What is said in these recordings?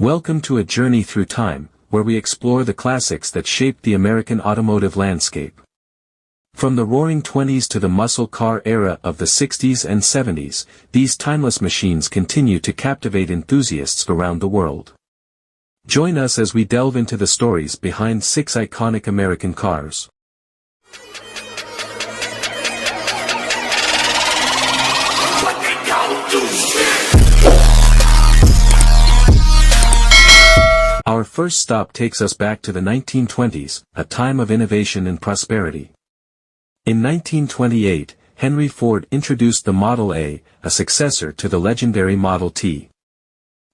Welcome to a journey through time, where we explore the classics that shaped the American automotive landscape. From the roaring 20s to the muscle car era of the 60s and 70s, these timeless machines continue to captivate enthusiasts around the world. Join us as we delve into the stories behind 6 iconic American cars. Our first stop takes us back to the 1920s, a time of innovation and prosperity. In 1928, Henry Ford introduced the Model A, a successor to the legendary Model T.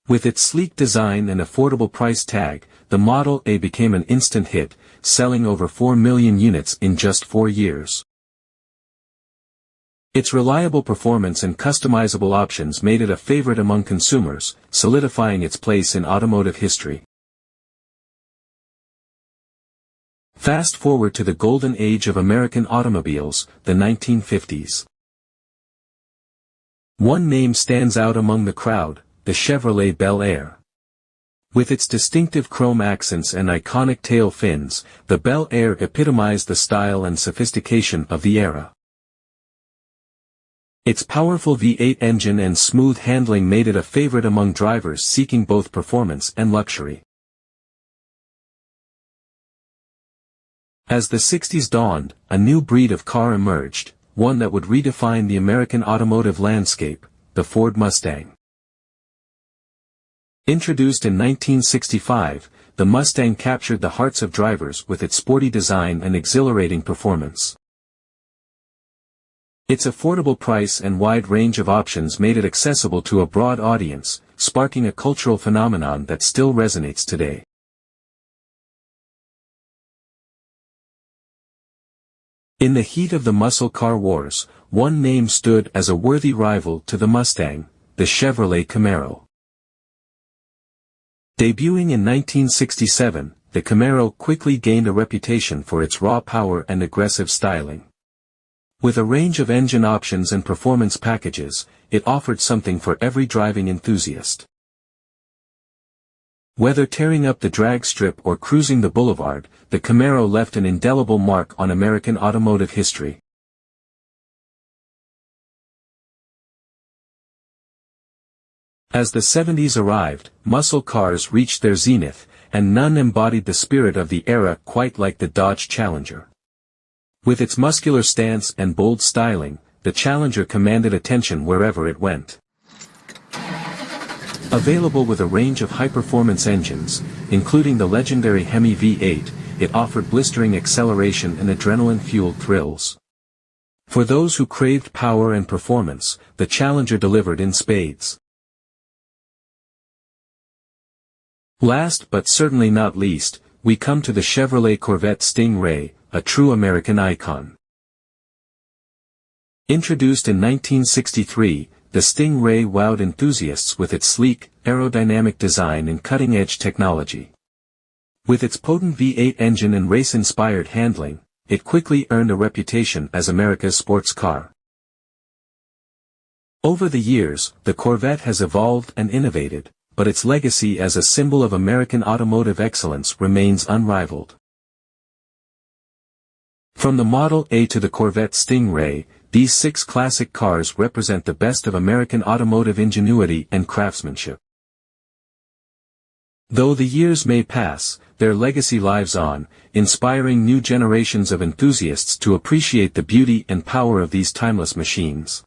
With its sleek design and affordable price tag, the Model A became an instant hit, selling over 4 million units in just 4 years. Its reliable performance and customizable options made it a favorite among consumers, solidifying its place in automotive history. Fast forward to the golden age of American automobiles, the 1950s. One name stands out among the crowd, the Chevrolet Bel Air. With its distinctive chrome accents and iconic tail fins, the Bel Air epitomized the style and sophistication of the era. Its powerful V8 engine and smooth handling made it a favorite among drivers seeking both performance and luxury. As the 60s dawned, a new breed of car emerged, one that would redefine the American automotive landscape, the Ford Mustang. Introduced in 1965, the Mustang captured the hearts of drivers with its sporty design and exhilarating performance. Its affordable price and wide range of options made it accessible to a broad audience, sparking a cultural phenomenon that still resonates today. In the heat of the muscle car wars, one name stood as a worthy rival to the Mustang, the Chevrolet Camaro. Debuting in 1967, the Camaro quickly gained a reputation for its raw power and aggressive styling. With a range of engine options and performance packages, it offered something for every driving enthusiast. Whether tearing up the drag strip or cruising the boulevard, the Camaro left an indelible mark on American automotive history. As the 70s arrived, muscle cars reached their zenith, and none embodied the spirit of the era quite like the Dodge Challenger. With its muscular stance and bold styling, the Challenger commanded attention wherever it went. Available with a range of high-performance engines, including the legendary Hemi V8, it offered blistering acceleration and adrenaline-fueled thrills. For those who craved power and performance, the Challenger delivered in spades. Last but certainly not least, we come to the Chevrolet Corvette Stingray, a true American icon. Introduced in 1963, the Stingray wowed enthusiasts with its sleek, aerodynamic design and cutting-edge technology. With its potent V8 engine and race-inspired handling, it quickly earned a reputation as America's sports car. Over the years, the Corvette has evolved and innovated, but its legacy as a symbol of American automotive excellence remains unrivaled. From the Model A to the Corvette Stingray, these 6 classic cars represent the best of American automotive ingenuity and craftsmanship. Though the years may pass, their legacy lives on, inspiring new generations of enthusiasts to appreciate the beauty and power of these timeless machines.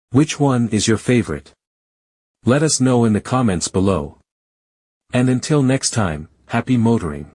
Which one is your favorite? Let us know in the comments below. And until next time, happy motoring.